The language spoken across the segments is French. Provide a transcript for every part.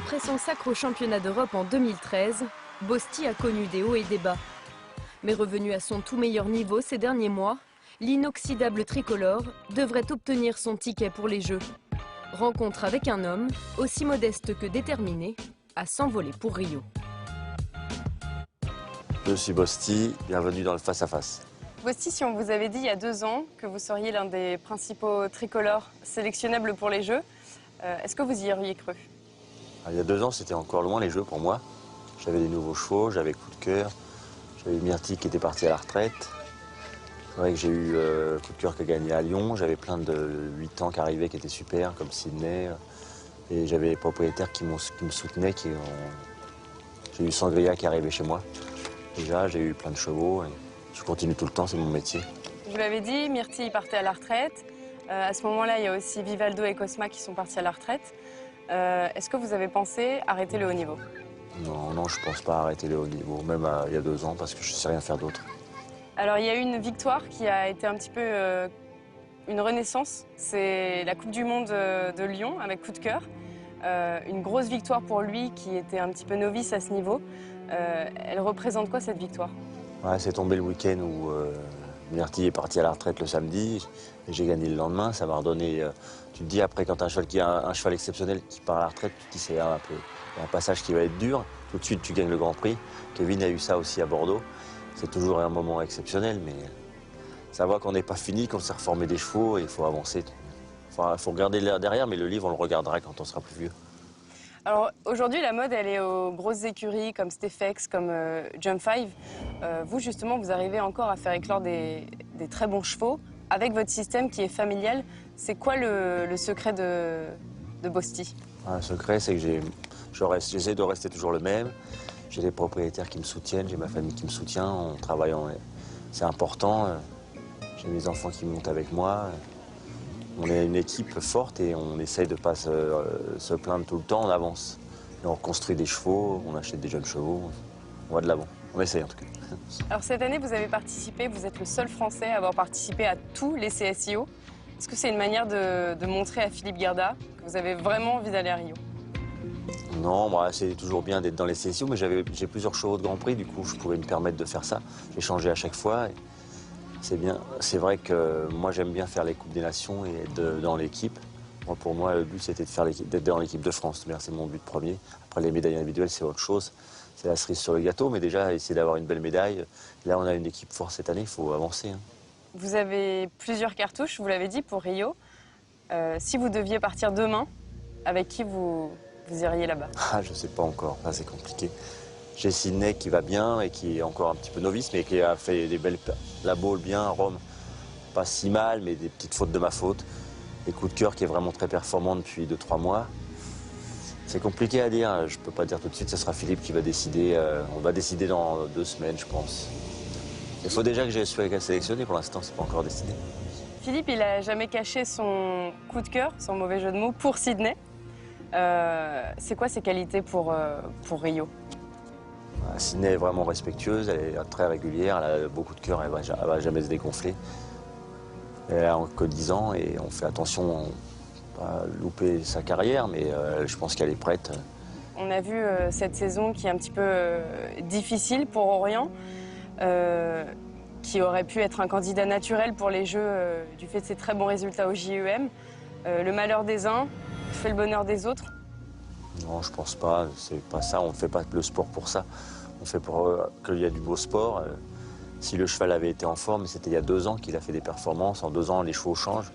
Après son sacre au championnat d'Europe en 2013, Bosti a connu des hauts et des bas. Mais revenu à son tout meilleur niveau ces derniers mois, l'inoxydable tricolore devrait obtenir son ticket pour les Jeux. Rencontre avec un homme, aussi modeste que déterminé, à s'envoler pour Rio. Je suis Bosti, bienvenue dans le face-à-face. Bosti, si on vous avait dit il y a 2 ans que vous seriez l'un des principaux tricolores sélectionnables pour les Jeux, est-ce que vous y auriez cru? Il y a 2 ans, c'était encore loin les Jeux pour moi. J'avais des nouveaux chevaux, j'avais coup de cœur, j'avais Myrtille qui était partie à la retraite. C'est vrai que j'ai eu coup de cœur qui a gagné à Lyon, j'avais plein de 8 ans qui arrivaient qui étaient super, comme Sydney. Et j'avais les propriétaires qui me soutenaient, j'ai eu Sangria qui arrivait chez moi. Déjà, j'ai eu plein de chevaux et je continue tout le temps, c'est mon métier. Vous l'avez dit, Myrtille partait à la retraite. À ce moment-là, il y a aussi Vivaldo et Cosma qui sont partis à la retraite. Est-ce que vous avez pensé arrêter le haut niveau? Non, je pense pas arrêter le haut niveau, même il y a 2 ans, parce que je sais rien faire d'autre. Alors, il y a eu une victoire qui a été un petit peu une renaissance. C'est la Coupe du Monde de Lyon avec Coup de cœur. Une grosse victoire pour lui qui était un petit peu novice à ce niveau. Elle représente quoi cette victoire? Ouais, c'est tombé le week-end où Myrtille est parti à la retraite le samedi et j'ai gagné le lendemain. Ça m'a redonné. Tu te dis après quand un cheval qui a un cheval exceptionnel qui part à la retraite, tu te dis c'est un passage qui va être dur. Tout de suite tu gagnes le Grand Prix. Kevin a eu ça aussi à Bordeaux. C'est toujours un moment exceptionnel, mais ça voit qu'on n'est pas fini, qu'on s'est reformé des chevaux et il faut avancer. Il faut regarder derrière, mais le livre on le regardera quand on sera plus vieux. Alors aujourd'hui, la mode, elle est aux grosses écuries comme Stefex, comme Jump 5. Vous, justement, vous arrivez encore à faire éclore des très bons chevaux avec votre système qui est familial. C'est quoi le secret de Bosti? Le secret, c'est que j'essaie de rester toujours le même. J'ai des propriétaires qui me soutiennent, j'ai ma famille qui me soutient. On travaille, c'est important. J'ai mes enfants qui montent avec moi. On est une équipe forte et on essaye de ne pas se plaindre tout le temps, on avance. Et on construit des chevaux, on achète des jeunes chevaux, on va de l'avant. On essaye en tout cas. Alors cette année, vous avez participé, vous êtes le seul Français à avoir participé à tous les CSIO. Est-ce que c'est une manière de montrer à Philippe Guerda que vous avez vraiment envie d'aller à Rio? Non, c'est toujours bien d'être dans les CSIO, mais j'ai plusieurs chevaux de Grand Prix, du coup je pouvais me permettre de faire ça. J'ai changé à chaque fois. C'est bien. C'est vrai que moi j'aime bien faire les Coupes des Nations et être dans l'équipe. Pour moi, le but c'était d'être dans l'équipe de France. C'est mon but premier. Après les médailles individuelles, c'est autre chose. C'est la cerise sur le gâteau, mais déjà essayer d'avoir une belle médaille. Là, on a une équipe forte cette année, il faut avancer. Vous avez plusieurs cartouches, vous l'avez dit, pour Rio. Si vous deviez partir demain, avec qui vous iriez là-bas? Je sais pas encore, ça c'est compliqué. J'ai Sydney qui va bien et qui est encore un petit peu novice, mais qui a fait des belles la balle bien à Rome. Pas si mal, mais des petites fautes de ma faute. Et Coup de cœur qui est vraiment très performant depuis 2-3 mois. C'est compliqué à dire, je peux pas dire tout de suite, ce sera Philippe qui va décider. On va décider dans 2 semaines, je pense. Il faut déjà que je sois sélectionné, pour l'instant, c'est pas encore décidé. Philippe, il a jamais caché son coup de cœur, son mauvais jeu de mots, pour Sydney. C'est quoi ses qualités pour Rio? Sydney est vraiment respectueuse, elle est très régulière, elle a beaucoup de cœur, elle va jamais se dégonfler. Elle a que 10 ans et on fait attention à pas louper sa carrière, mais je pense qu'elle est prête. On a vu cette saison qui est un petit peu difficile pour Orient, qui aurait pu être un candidat naturel pour les Jeux du fait de ses très bons résultats au JEM. Le malheur des uns fait le bonheur des autres. Non, je pense pas, c'est pas ça, on ne fait pas le sport pour ça. On fait pour qu'il y ait du beau sport. Si le cheval avait été en forme, c'était il y a 2 ans qu'il a fait des performances. En 2 ans, les chevaux changent.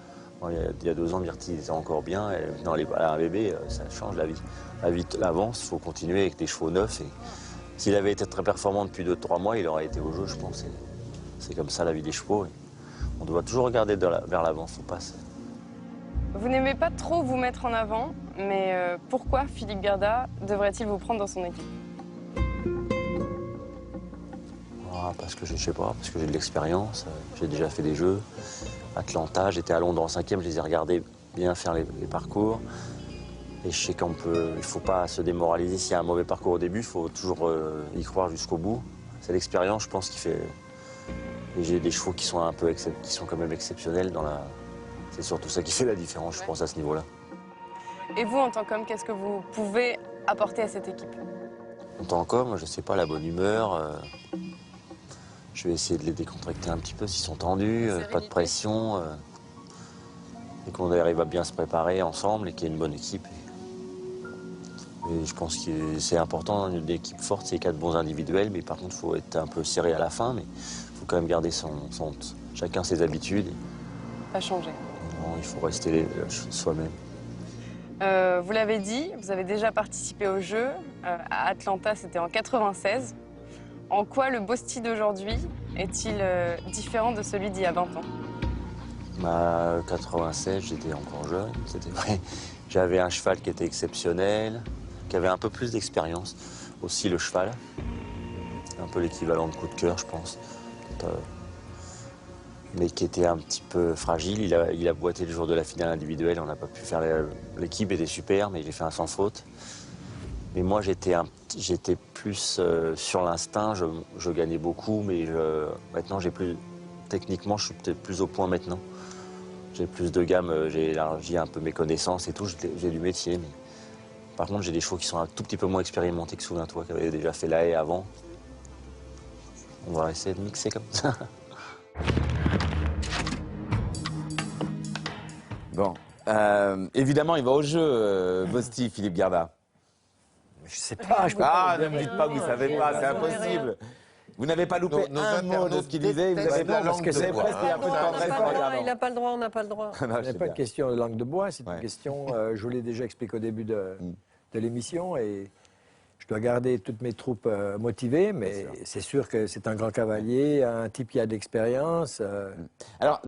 Il y a 2 ans, Myrtille était encore bien. Et dans un bébé, ça change la vie. La vie avance, il faut continuer avec des chevaux neufs. Et s'il avait été très performant depuis 2-3 mois, il aurait été au jeu, je pense. C'est comme ça la vie des chevaux. On doit toujours regarder vers l'avant, faut pas. Vous n'aimez pas trop vous mettre en avant, mais pourquoi Philippe Guerda devrait-il vous prendre dans son équipe? Parce que je sais pas, parce que j'ai de l'expérience, j'ai déjà fait des jeux. Atlanta, j'étais à Londres en 5e, je les ai regardés bien faire les parcours. Et je sais il ne faut pas se démoraliser. S'il y a un mauvais parcours au début, il faut toujours y croire jusqu'au bout. C'est l'expérience, je pense, qui fait. Et j'ai des chevaux qui sont qui sont quand même exceptionnels dans la. C'est surtout ça qui fait la différence, je pense, à ce niveau-là. Et vous, en tant qu'homme, qu'est-ce que vous pouvez apporter à cette équipe? Longtemps encore, moi je sais pas, la bonne humeur. Je vais essayer de les décontracter un petit peu s'ils sont tendus, pas de pression. Et qu'on arrive à bien se préparer ensemble et qu'il y ait une bonne équipe. Et je pense que c'est important, une équipe forte, c'est 4 bons individuels, mais par contre, il faut être un peu serré à la fin, mais il faut quand même garder chacun ses habitudes. Pas changer. Non, il faut rester soi-même. Vous l'avez dit, vous avez déjà participé aux Jeux. À Atlanta, c'était en 96. En quoi le Bosti d'aujourd'hui est-il différent de celui d'il y a 20 ans? 96, j'étais encore jeune, c'était vrai. J'avais un cheval qui était exceptionnel, qui avait un peu plus d'expérience. Aussi le cheval, un peu l'équivalent de coup de cœur, je pense. Mais qui était un petit peu fragile. Il a boité le jour de la finale individuelle, on n'a pas pu faire. L'équipe était super, mais j'ai fait un sans faute. Mais moi, j'étais plus sur l'instinct, je gagnais beaucoup, mais maintenant, techniquement, je suis peut-être plus au point maintenant. J'ai plus de gamme, j'ai élargi un peu mes connaissances et tout, j'ai du métier. Mais... Par contre, j'ai des chevaux qui sont un tout petit peu moins expérimentés que Souviens-toi, qui avaient déjà fait la haie avant. On va essayer de mixer comme ça. Bon, évidemment, il va au jeu, Bosti, Philippe Garda. Je sais pas, je peux Ah, pas ne me dites pas que vous ne savez pas, c'est impossible. Vous n'avez pas loupé un mot de ce qu'il disait, vous avez la langue de bois. presque un peu de tendresse en regardant. Il n'a pas le droit, on n'a pas le droit. Non, Ce je n'est sais pas une bien. question de langue de bois, c'est Ouais. une question, je vous l'ai déjà expliqué au début de l'émission, et je dois garder toutes mes troupes motivées, mais c'est sûr que c'est un grand cavalier, un type qui a de l'expérience. Alors,